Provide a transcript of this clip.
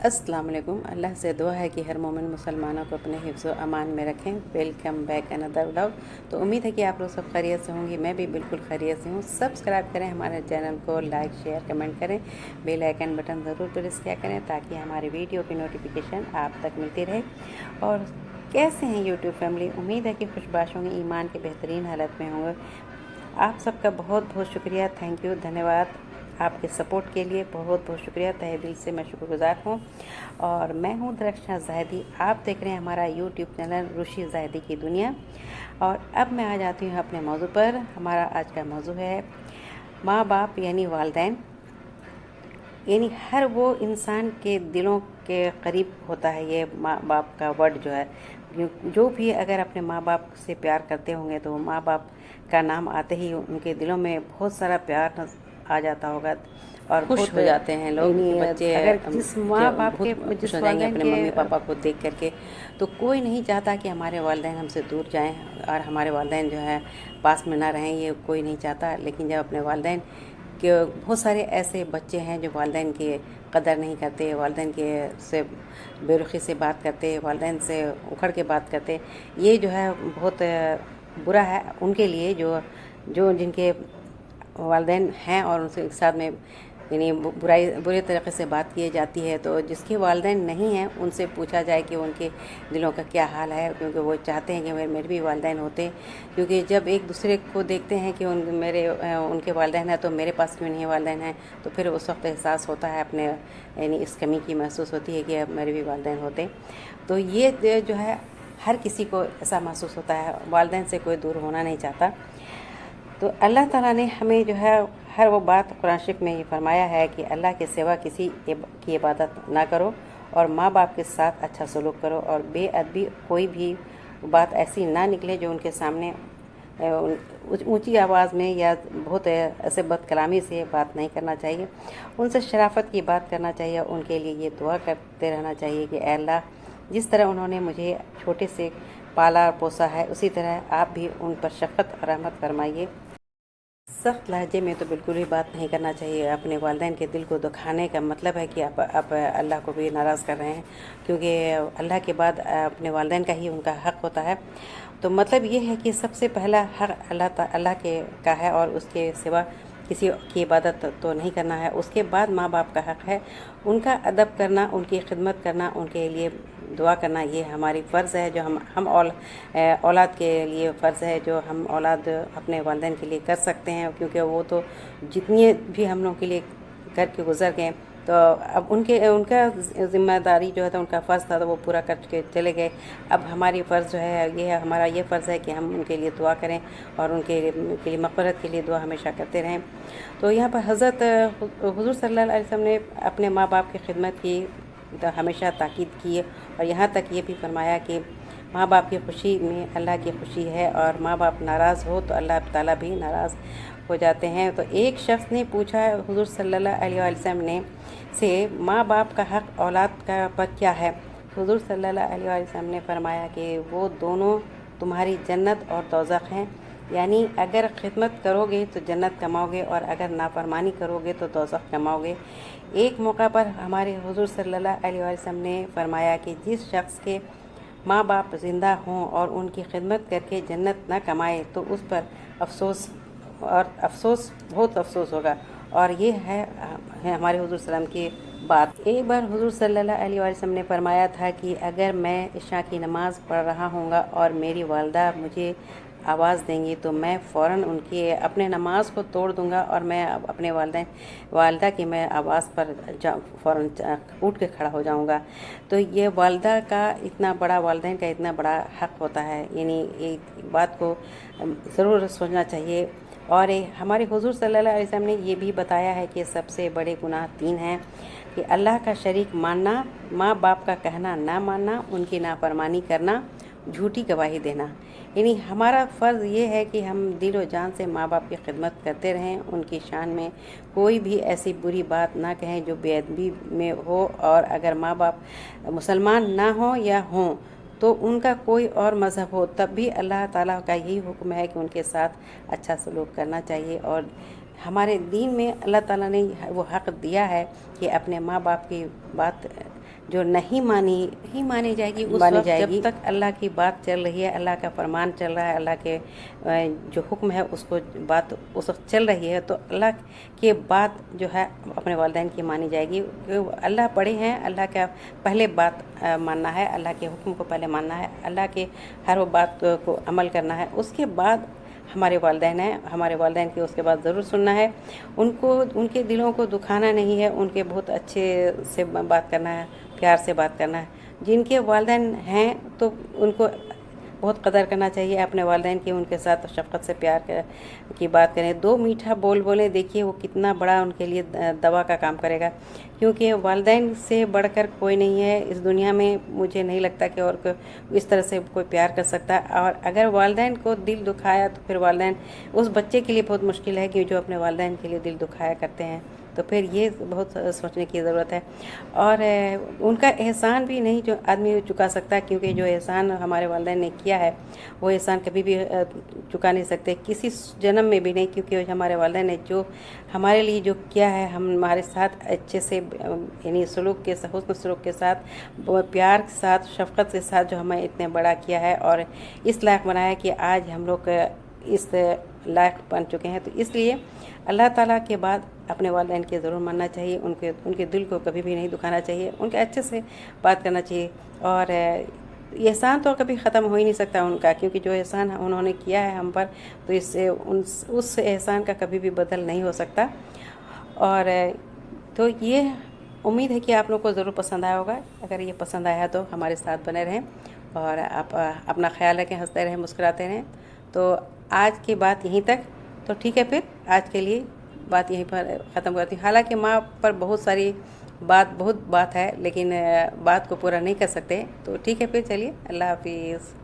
अस्सलाम वालेकुम। अल्लाह से दुआ है कि हर मोमिन मुसलमानों को अपने हिफ्ज़ व अमान में रखें। Welcome back another vlog. तो उम्मीद है कि आप लोग सब खैरियत से होंगी। मैं भी बिल्कुल खैरियत से हूँ। सब्सक्राइब करें हमारे चैनल को, लाइक शेयर कमेंट करें, बेल आइकन बटन ज़रूर प्रेस किया करें ताकि हमारे वीडियो की नोटिफिकेशन आप तक मिलती रहे। और कैसे हैं यूट्यूब फैमिली? उम्मीद है कि खुशबाश होंगे, ईमान के बेहतरीन हालत में होंगे। आप सबका बहुत बहुत शुक्रिया, थैंक यू, धन्यवाद। आपके सपोर्ट के लिए बहुत बहुत शुक्रिया, तहे दिल से मैं शुक्रगुजार हूँ। और मैं हूँ दरख्शां ज़ाहिदी। आप देख रहे हैं हमारा यूट्यूब चैनल रुशी ज़ाहिदी की दुनिया। और अब मैं आ जाती हूँ अपने मौजू पर। हमारा आज का मौजू है माँ बाप यानी वालिदैन, यानी हर वो इंसान के दिलों के करीब होता है ये माँ बाप का वर्ड जो है। जो भी अगर अपने माँ बाप से प्यार करते होंगे तो माँ बाप का नाम आते ही उनके दिलों में बहुत सारा प्यार आ जाता होगा और खुश हो जाते हैं लोग कि बच्चे अगर जिस माँ बाप बहुत के खुश जिस हो जाएंगे वालिदैन अपने के मम्मी पापा को देख करके। तो कोई नहीं चाहता कि हमारे वालिदैन हमसे दूर जाएं और हमारे वालिदैन जो है पास में ना रहें, ये कोई नहीं चाहता। लेकिन जब अपने वालिदैन के बहुत सारे ऐसे बच्चे हैं जो वालिदैन की कदर नहीं करते, वालिदैन के से बेरुखी से बात करते, वालिदैन से उखड़ के बात करते, ये जो है बहुत बुरा है उनके लिए जो जो जिनके वालिदैन हैं और उनसे एक साथ में यानी बुरे तरीके से बात की जाती है। तो जिसके वालिदैन नहीं हैं उनसे पूछा जाए कि उनके दिलों का क्या हाल है, क्योंकि वो चाहते हैं कि मेरे भी वालिदैन होते। क्योंकि जब एक दूसरे को देखते हैं कि उनके वालिदैन हैं तो मेरे पास क्यों नहीं वालिदैन हैं, तो फिर उस वक्त एहसास होता है अपने, यानी इस कमी की महसूस होती है कि अब मेरे भी वालिदैन होते। तो ये जो है हर किसी को ऐसा महसूस होता है, वालिदैन से कोई दूर होना नहीं चाहता। तो अल्लाह ताला ने हमें जो है हर वो बात कुरान शरीफ में ये फरमाया है कि अल्लाह के सिवा किसी की इबादत ना करो और माँ बाप के साथ अच्छा सलूक करो और बेअदबी कोई भी बात ऐसी ना निकले जो उनके सामने ऊंची आवाज़ में या बहुत ऐसे बदकलामी से बात नहीं करना चाहिए। उनसे शराफत की बात करना चाहिए। उनके लिए ये दुआ करते रहना चाहिए कि ऐ अल्लाह, जिस तरह उन्होंने मुझे छोटे से पाला और पोसा है उसी तरह आप भी उन पर शफ़क़त और रहमत फरमाइए। सख्त लहजे में तो बिल्कुल भी बात नहीं करना चाहिए। अपने वालिदैन के दिल को दुखाने का मतलब है कि आप अल्लाह को भी नाराज़ कर रहे हैं, क्योंकि अल्लाह के बाद अपने वालिदैन का ही उनका हक़ होता है। तो मतलब ये है कि सबसे पहला हक़ अल्लाह के का है और उसके सिवा किसी की इबादत तो नहीं करना है। उसके बाद माँ बाप का हक़ है उनका अदब करना, उनकी खिदमत करना, उनके लिए दुआ करना। ये हमारी फ़र्ज़ है जो हम औलाद के लिए फ़र्ज़ है जो हम औलाद अपने वालिदैन के लिए कर सकते हैं, क्योंकि वो तो जितनी भी हम लोगों के लिए करके गुज़र गए। तो अब उनका ज़िम्मेदारी जो है तो उनका फ़र्ज़ था तो वो पूरा करके चले गए। अब हमारी फ़र्ज़ जो है ये हमारा ये फ़र्ज़ है कि हम उनके लिए दुआ करें और उनके लिए मग़फ़िरत के लिए दुआ हमेशा करते रहें। तो यहाँ पर हज़रत हुज़ूर सल्लल्लाहु अलैहि वसल्लम ने अपने माँ बाप की खिदमत की तो हमेशा ताकीद की और यहाँ तक ये भी फरमाया कि माँ बाप की खुशी में अल्लाह की खुशी है और माँ बाप नाराज़ हो तो अल्लाह ताला भी नाराज़ हो जाते हैं। तो एक शख्स ने पूछा हुज़ूर सल्लल्लाहु अलैहि वसल्लम ने से माँ बाप का हक़ औलाद का पर क्या है? हुज़ूर सल्लल्लाहु अलैहि वसल्लम ने फरमाया कि वो दोनों तुम्हारी जन्नत और दोज़ख हैं, यानी अगर खिदमत करोगे तो जन्नत कमाओगे और अगर नाफरमानी करोगे तो दोज़ख कमाओगे। एक मौका पर हमारे हुज़ूर सल्लल्लाहु अलैहि वसल्लम ने फरमाया कि जिस शख्स के माँ बाप ज़िंदा हों और उनकी खिदमत करके जन्नत न कमाए तो उस पर अफसोस बहुत अफसोस होगा। और ये है हमारे हुज़ूर सल्लम की बात। एक बार हुज़ूर सल्लल्लाहु अलैहि वसल्लम ने फरमाया था कि अगर मैं इशा की नमाज़ पढ़ रहा हूँगा और मेरी वालिदा मुझे आवाज़ देंगी तो मैं फ़ौरन उनकी अपने नमाज को तोड़ दूँगा और मैं अपने वालिदा की मैं आवाज़ पर फ़ौरन उठ के खड़ा हो जाऊँगा। तो ये वालिदा का इतना बड़ा, वालिदैन का इतना बड़ा हक़ होता है, यानी एक बात को ज़रूर सोचना चाहिए। और हमारे हुज़ूर सल्लल्लाहु अलैहि वसल्लम ने ये भी बताया है कि सबसे बड़े गुनाह 3 हैं कि अल्लाह का शरीक मानना, माँ बाप का कहना ना मानना, उनकी नाफरमानी करना, झूठी गवाही देना। यानी हमारा फ़र्ज़ ये है कि हम दिल व जान से माँ बाप की खिदमत करते रहें, उनकी शान में कोई भी ऐसी बुरी बात ना कहें जो बेअदबी में हो। और अगर माँ बाप मुसलमान ना हो या हों तो उनका कोई और मज़हब हो तब भी अल्लाह ताला का यही हुक्म है कि उनके साथ अच्छा सलूक करना चाहिए। और हमारे दीन में अल्लाह ताला ने वो हक़ दिया है कि अपने माँ बाप की बात जो नहीं मानी जाएगी उस वक्त जब तक अल्लाह की बात चल रही है, अल्लाह का फरमान चल रहा है, अल्लाह के जो हुक्म है उसको बात उस वक्त चल रही है, तो अल्लाह के बात जो है अपने वालिदैन की मानी जाएगी। अल्लाह बड़े हैं, अल्लाह का पहले बात मानना है, अल्लाह के हुक्म को पहले मानना है, अल्लाह के हर वो बात को अमल करना है, उसके बाद हमारे वालिदैन हैं, हमारे वालिदैन की उसके बाद ज़रूर सुनना है। उनको उनके दिलों को दुखाना नहीं है, उनके बहुत अच्छे से बात करना है, प्यार से बात करना है। जिनके वालिदैन हैं तो उनको बहुत कदर करना चाहिए अपने वालिदैन की, उनके साथ शफ़क़त से प्यार की बात करें, दो मीठा बोल बोलें, देखिए वो कितना बड़ा उनके लिए दवा का काम करेगा। क्योंकि वालिदैन से बढ़कर कोई नहीं है इस दुनिया में, मुझे नहीं लगता कि और इस तरह से कोई प्यार कर सकता है। और अगर वालिदैन को दिल दुखाया तो फिर वालिदैन उस बच्चे के लिए बहुत मुश्किल है कि जो अपने वालिदैन के लिए दिल दुखाया करते हैं, तो फिर ये बहुत सोचने की ज़रूरत है। और उनका एहसान भी नहीं जो आदमी चुका सकता, क्योंकि जो एहसान हमारे वालिदैन ने किया है वो एहसान कभी भी चुका नहीं सकते, किसी जन्म में भी नहीं। क्योंकि हमारे वालिदैन ने जो हमारे लिए जो किया है, हमारे साथ अच्छे से यानी सलूक के साथ, हुस्न सलूक के साथ, प्यार के साथ, शफ़क़त के साथ जो हमें इतने बड़ा किया है और इस लायक बनाया कि आज हम लोग इस लायक बन चुके हैं। तो इसलिए अल्लाह ताला के बाद अपने वालिदैन के ज़रूर मानना चाहिए, उनके दिल को कभी भी नहीं दुखाना चाहिए, उनके अच्छे से बात करना चाहिए। और एहसान तो कभी ख़त्म हो ही नहीं सकता उनका, क्योंकि जो एहसान उन्होंने किया है हम पर, तो इससे उस एहसान का कभी भी बदल नहीं हो सकता। और तो ये उम्मीद है कि आप लोग को ज़रूर पसंद आया होगा। अगर ये पसंद आया तो हमारे साथ बने रहें और आप अपना ख्याल रखें, हंसते रहें, मुस्कुराते रहें। तो आज की बात यहीं तक, तो ठीक है, फिर आज के लिए बात यहीं पर ख़त्म करती हूँ। हालांकि माँ पर बहुत सारी बहुत बात है, लेकिन बात को पूरा नहीं कर सकते। तो ठीक है, फिर चलिए, अल्लाह हाफिज़।